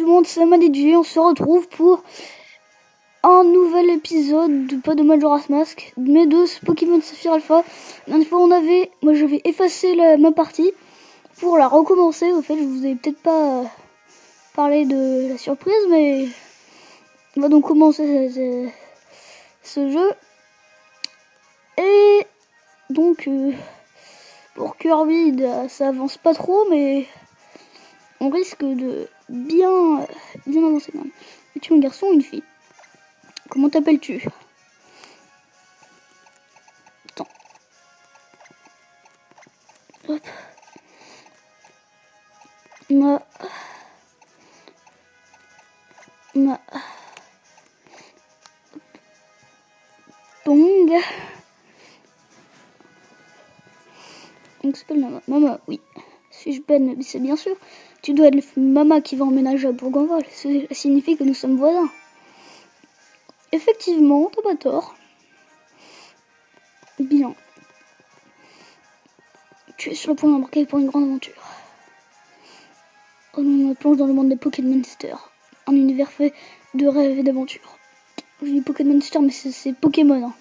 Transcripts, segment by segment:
monde, c'est Amadidji. On se retrouve pour un nouvel épisode de pas de Majora's Mask, mais de Pokémon Saphir Alpha. La dernière fois, moi j'avais effacé ma partie pour la recommencer. Au fait, je vous avais peut-être pas parlé de la surprise, mais on va donc commencer ce jeu. Et donc, pour Kirby, ça avance pas trop, mais on risque de bien avancer quand même. Es-tu un garçon ou une fille? Comment t'appelles-tu? Attends. Hop. Tong. On s'appelle Mama, oui. Suis-je Ben? C'est bien sûr. Tu dois être le Mama qui va emménager à Bourg-en-Val. Cela signifie que nous sommes voisins. Effectivement, t'as pas tort. Bien. Tu es sur le point d'embarquer pour une grande aventure. Oh non, on plonge dans le monde des Pokémon Monster. Un univers fait de rêves et d'aventures. Je dis Pokémon Monster, mais c'est Pokémon. Hein.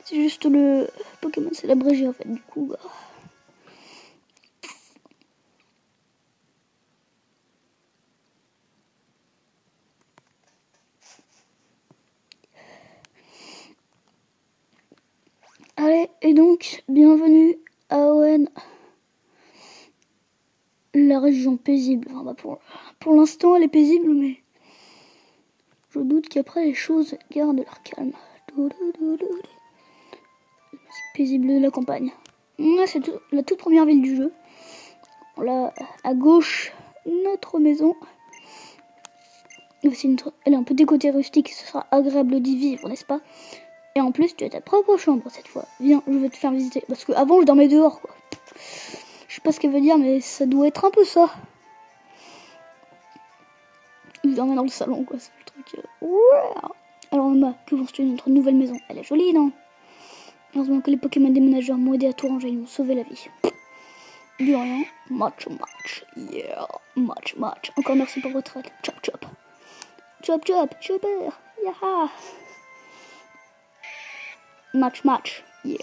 C'est juste le Pokémon, c'est l'abrégé en fait. Du coup, bah... Allez, et donc, bienvenue à Hoenn. La région paisible. Enfin, bah pour l'instant, elle est paisible, mais je doute qu'après les choses gardent leur calme. Paisible de la campagne. Là, c'est la toute première ville du jeu. Là, à gauche, notre maison. Elle est un peu décotée rustique, ce sera agréable d'y vivre, n'est-ce pas? Et en plus, tu as ta propre chambre cette fois. Viens, je vais te faire visiter. Parce que avant je dormais dehors, quoi. Je sais pas ce qu'elle veut dire, mais ça doit être un peu ça. Je dormais dans le salon, quoi. C'est le truc. Alors, Mama, que penses-tu de notre nouvelle maison? Elle est jolie, non? Heureusement que les Pokémon déménageurs m'ont aidé à tout ranger. Ils m'ont sauvé la vie. Du rien. Match. Yeah. Match. Encore merci pour votre aide. Chop. Chopper. Yaha. Match. Yeah.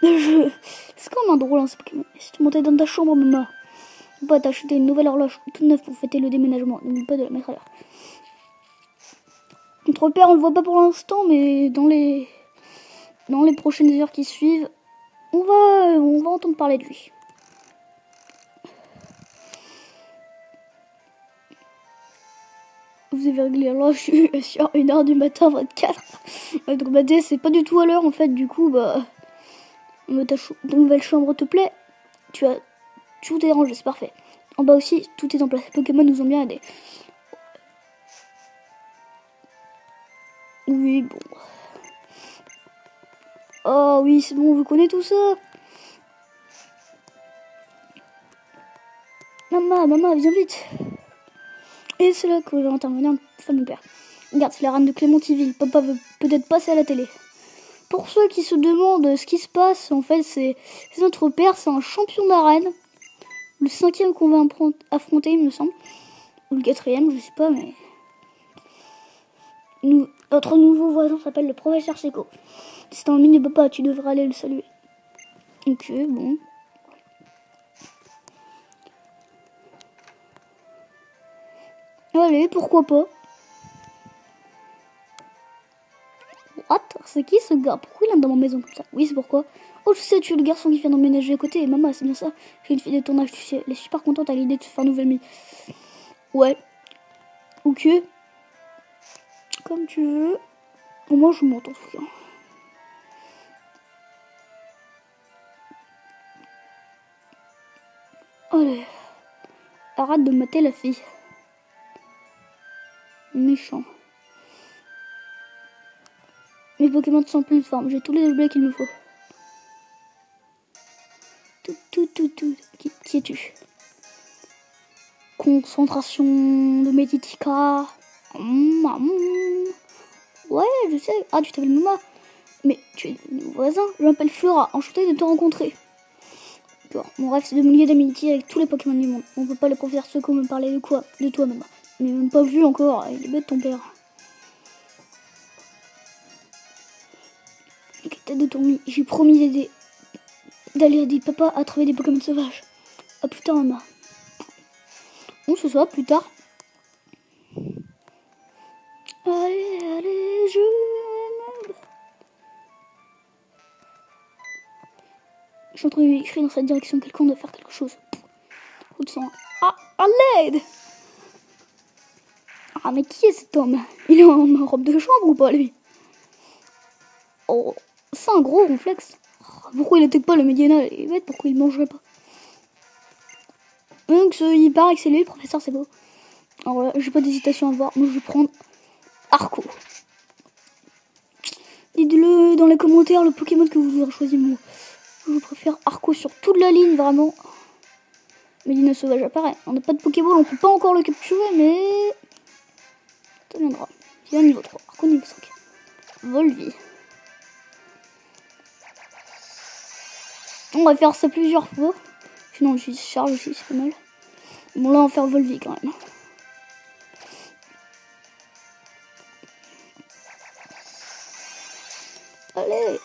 C'est quand même drôle, hein, ce Pokémon. Si tu montais dans ta chambre, Mama, tu peux t'acheter une nouvelle horloge toute neuve pour fêter le déménagement. N'oublie pas de la mettre à l'heure. Notre père, on le voit pas pour l'instant, mais dans les prochaines heures qui suivent, on va entendre parler de lui. Vous avez réglé l'horloge sur 1h du matin 24. Donc bah c'est pas du tout à l'heure en fait, du coup bah ta nouvelle chambre te plaît. Tout est rangé, c'est parfait. En bas aussi, tout est en place. Les Pokémon nous ont bien aidés. Oui, bon. Oh oui, c'est bon, vous connaissez tout ça. Maman, viens vite. Et c'est là que va intervenir mon père. Regarde, c'est la reine de Clémentiville. Papa veut peut-être passer à la télé. Pour ceux qui se demandent ce qui se passe, en fait, c'est notre père, c'est un champion d'arène. Le 5e qu'on va affronter, il me semble. Ou le 4e, je sais pas, mais... Notre nouveau voisin s'appelle le professeur Seco. C'est un mini papa, tu devrais aller le saluer. Ok, bon. Allez, pourquoi pas. What? C'est qui ce gars? Pourquoi il est dans ma maison comme ça? Oui, c'est pourquoi. Oh, je sais, tu es le garçon qui vient d'emménager à côté. Et maman, c'est bien ça. J'ai une fille de ton âge, tu sais. Elle est super contente à l'idée de se faire une nouvelle vie. Ouais. Ok. Comme tu veux. Moi, je monte en tout cas. Allez. Arrête de mater la fille. Méchant. Mes Pokémon sont en pleine forme. J'ai tous les objets qu'il me faut. Tout. Qui es-tu? Concentration de Meditica. Ouais, je sais. Ah, tu t'appelles Mama. Mais tu es mon voisin. Je m'appelle Flora. Enchantée de te rencontrer. Genre, mon rêve c'est de me lier d'amitié avec tous les Pokémon du monde. On peut pas le professeur Soko me parler de quoi? De toi même. Mais même pas vu encore, il est bête ton père. Tête de tourmi, j'ai promis d'aider. D'aller aider papa à trouver des Pokémon sauvages. À plus tard maman. Bon ce soir, plus tard. Allez, allez, je m'aide. Je suis en train de crier dans cette direction, quelqu'un doit faire quelque chose. Coup de sang. Ah, à l'aide! Ah, mais qui est cet homme? Il est en robe de chambre ou pas, lui? Oh, c'est un gros réflexe. Pourquoi il attaque pas le Médiana? Il est bête, pourquoi il mangerait pas? Donc, il paraît que c'est lui, le professeur, c'est beau. Alors là, j'ai pas d'hésitation à voir. Moi, je vais prendre Arco. Dites-le dans les commentaires le Pokémon que vous aurez choisi. Moi, je préfère Arco sur toute la ligne, vraiment. Médina sauvage apparaît. On n'a pas de Pokéball, on peut pas encore le capturer, mais ça viendra. Il y a niveau 3, Arco niveau 5. Volvi. On va faire ça plusieurs fois. Sinon, je charge aussi, c'est pas mal. Bon, là, on va faire Volvi quand même. Allez.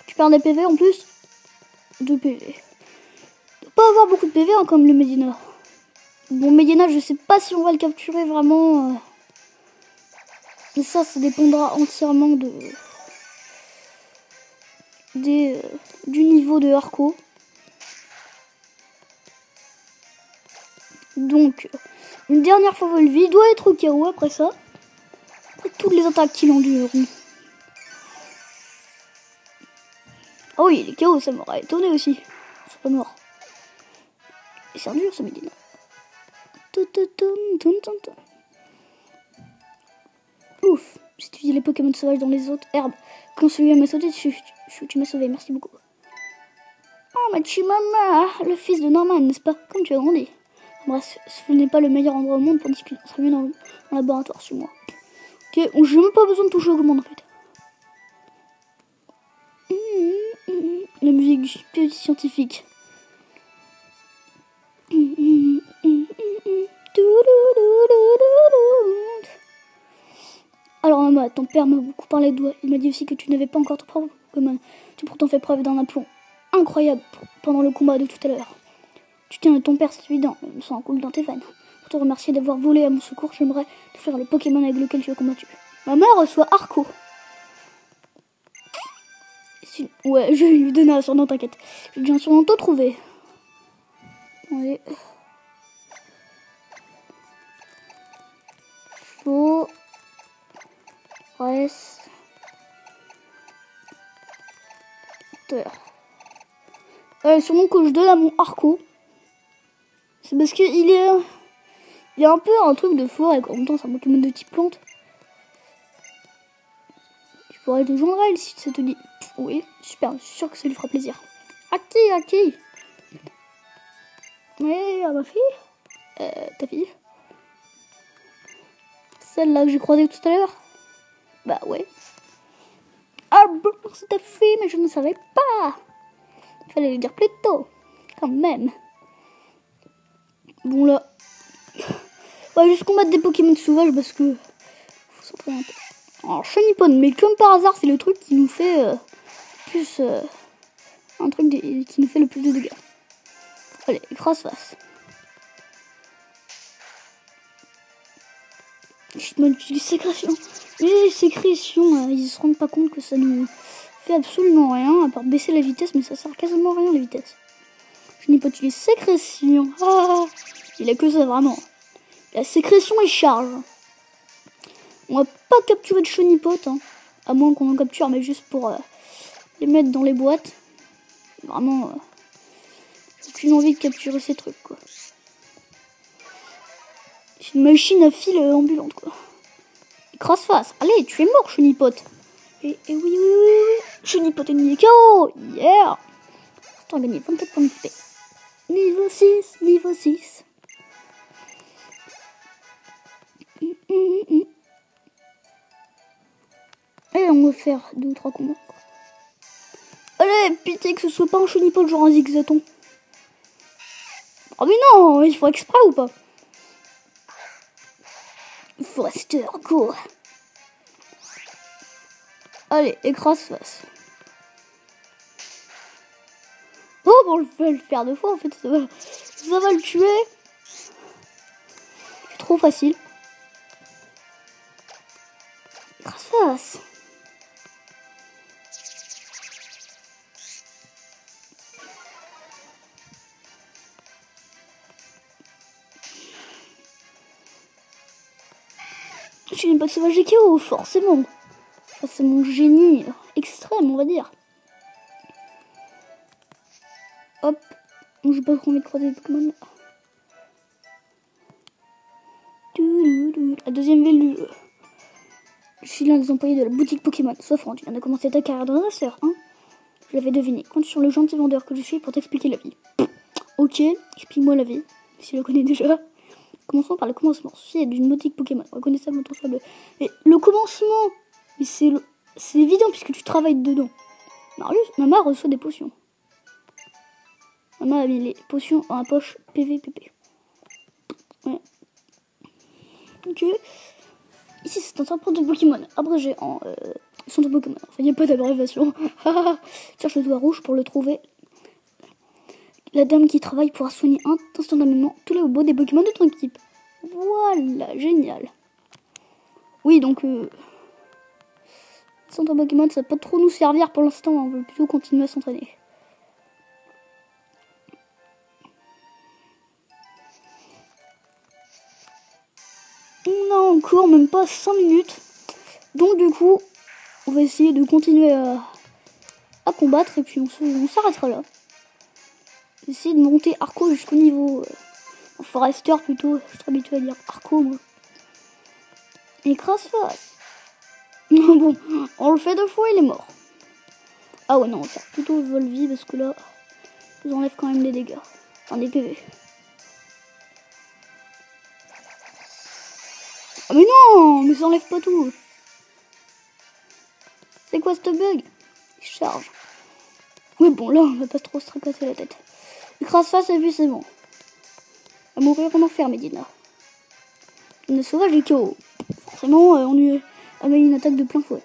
Tu perds des PV en plus. 2 PV. Il ne pas avoir beaucoup de PV hein, comme le Medina. Bon, Medina, je sais pas si on va le capturer vraiment. Mais ça dépendra entièrement du niveau de Arco. Donc, une dernière fois Volvi doit être au KO après ça. Après toutes les attaques qu'il endure. Ah oui, les KO, ça m'aurait étonné aussi. C'est pas mort. Et c'est dur ce Medina. Ouf, j'ai étudié les Pokémon sauvages dans les autres herbes. Quand celui-là m'a sauté dessus, tu m'as sauvé, merci beaucoup. Oh, ma Chimama, le fils de Norman, n'est-ce pas? Comme tu as grandi. Bref, ce n'est pas le meilleur endroit au monde pour discuter. Ça serait mieux dans le laboratoire sur moi. Ok, j'ai même pas besoin de toucher aux commandes en fait. La musique du petit scientifique. Alors maman, ton père m'a beaucoup parlé de toi. Il m'a dit aussi que tu n'avais pas encore ton propre Pokémon. Tu as pourtant fait preuve d'un aplomb incroyable pendant le combat de tout à l'heure. Tu tiens de ton père, c'est évident, le sang coule dans tes veines. Pour te remercier d'avoir volé à mon secours, j'aimerais te faire le Pokémon avec lequel tu as combattu. Ma mère reçoit Arco. Ouais, je vais lui donner un surnom, t'inquiète. J'ai déjà un surnom tout trouvé. Allez. Faux. Reste. Le surnom que je donne à mon Arco, c'est parce qu'il est un peu un truc de forêt, en même temps c'est un Pokémon de type plante. Je pourrais te joindre à elle si ça te dit. Oui, super, je suis sûre que ça lui fera plaisir. À qui? Oui, à ma fille. Ta fille? Celle-là que j'ai croisée tout à l'heure? Bah ouais. Ah bon, c'est ta fille, mais je ne savais pas. Il fallait le dire plus tôt, quand même. Bon là, on va juste combattre des Pokémon sauvages parce que faut s'entraîner un peu. Alors Chonipon, mais comme par hasard, c'est le truc qui nous fait plus un truc qui nous fait le plus de dégâts. Allez, écrase face. Les sécrétions. Les sécrétions, ils se rendent pas compte que ça nous fait absolument rien, à part baisser la vitesse, mais ça sert quasiment à rien la vitesse. Je n'ai pas tué les sécrétions. Ah, il a que ça vraiment. La sécrétion et charge. On va pas capturer de chenipotes, hein, à moins qu'on en capture, mais juste pour les mettre dans les boîtes. Vraiment, j'ai aucune envie de capturer ces trucs, quoi. C'est une machine à fil ambulante, quoi. Écrase face. Allez, tu es mort, chenipote. Et oui. Chenipote ennemi KO. Yeah. On a gagné 24 points de XP. Niveau 6. Et on va faire 2 ou 3 combats. Allez, pitié que ce soit pas un chenipote genre un zigzaton. Oh mais non, il faut exprès ou pas? Forester, go. Allez, écrase face. Oh, bon, on va le faire 2 fois en fait. Ça va le tuer. C'est trop facile. Écrase face. J'ai une botte sauvage de KO, forcément. Ça, c'est mon génie extrême, on va dire. Hop. J'ai pas trop envie de croiser les Pokémon. La deuxième ville. Je suis l'un des employés de la boutique Pokémon. Sauf Franck, tu viens de commencer ta carrière dans un master, hein? Je l'avais deviné. Compte sur le gentil vendeur que je suis pour t'expliquer la vie. Ok, explique-moi la vie, si tu la connais déjà. Commençons par le commencement. Ceci est d'une boutique Pokémon. Reconnaissable dans ton choix bleu. Mais le commencement, mais c'est évident puisque tu travailles dedans. Marius, Mama reçoit des potions. Mama a mis les potions dans la poche PVPP. Ouais. Ok. Ici, c'est un centre de Pokémon, abrégé en centre de Pokémon. Enfin, il n'y a pas d'abréviation. Cherche le doigt rouge pour le trouver. La dame qui travaille pourra soigner instantanément tous les robots des Pokémon de ton équipe. Voilà, génial. Oui, donc... centre Pokémon, ça va pas trop nous servir pour l'instant. On veut plutôt continuer à s'entraîner. On a encore même pas 5 minutes. Donc du coup, on va essayer de continuer à combattre. Et puis on s'arrêtera là. Essayer de monter Arco jusqu'au niveau... Forester plutôt. Je suis habitué à dire Arco, moi. Écrase face. Bon, on le fait 2 fois, il est mort. Ah ouais, non, on va faire plutôt Volvi parce que là, ça nous enlève quand même des dégâts. Enfin, des PV. Ah mais non, mais ça enlève pas tout. C'est quoi ce bug? Il charge. Oui, bon, là, on va pas trop se tracasser la tête. Écrase face et puis c'est bon. On va mourir en enfer, Medina. Une sauvage et KO. Forcément, on lui a mis une attaque de plein fouet.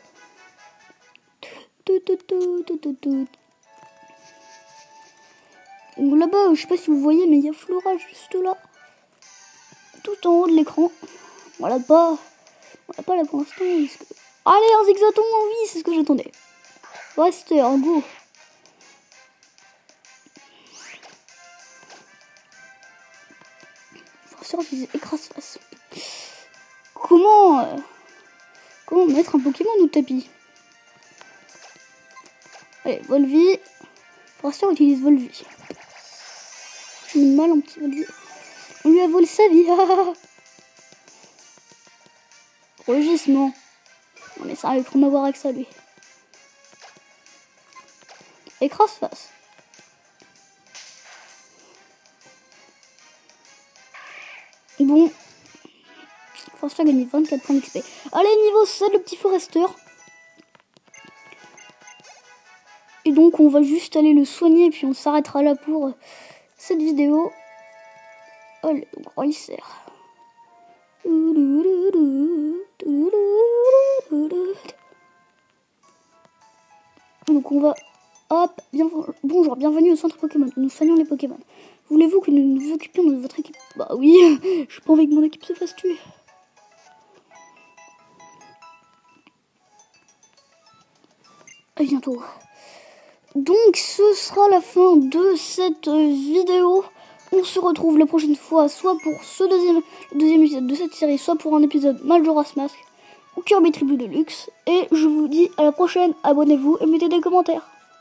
Là-bas, je sais pas si vous voyez, mais il y a Flora juste là. Tout en haut de l'écran. On l'a pas là pour l'instant. Allez, un zigzaton, oui, c'est ce que j'attendais. Forester, go. Forester, je les écrase face. Comment mettre un Pokémon au tapis? Allez, Volvi. Forester utilise Volvi. J'ai mis mal en petit Volvi. On lui a volé sa vie. Rugissement. Non mais ça arrive trop m'avoir avec ça lui. Écrase face. Bon. Forster a gagné 24 points d'XP. Allez, niveau 7, le petit Forester. Et donc on va juste aller le soigner et puis on s'arrêtera là pour cette vidéo. Allez, gros il sert. Donc on va... Hop, bonjour, bienvenue au centre Pokémon. Nous soignons les Pokémon. Voulez-vous que nous nous occupions de votre équipe? Bah oui, j'ai pas envie que mon équipe se fasse tuer. À bientôt. Donc ce sera la fin de cette vidéo. On se retrouve la prochaine fois, soit pour ce deuxième épisode de cette série, soit pour un épisode Majora's Mask ou Kirby Tribu Deluxe. Et je vous dis à la prochaine, abonnez-vous et mettez des commentaires.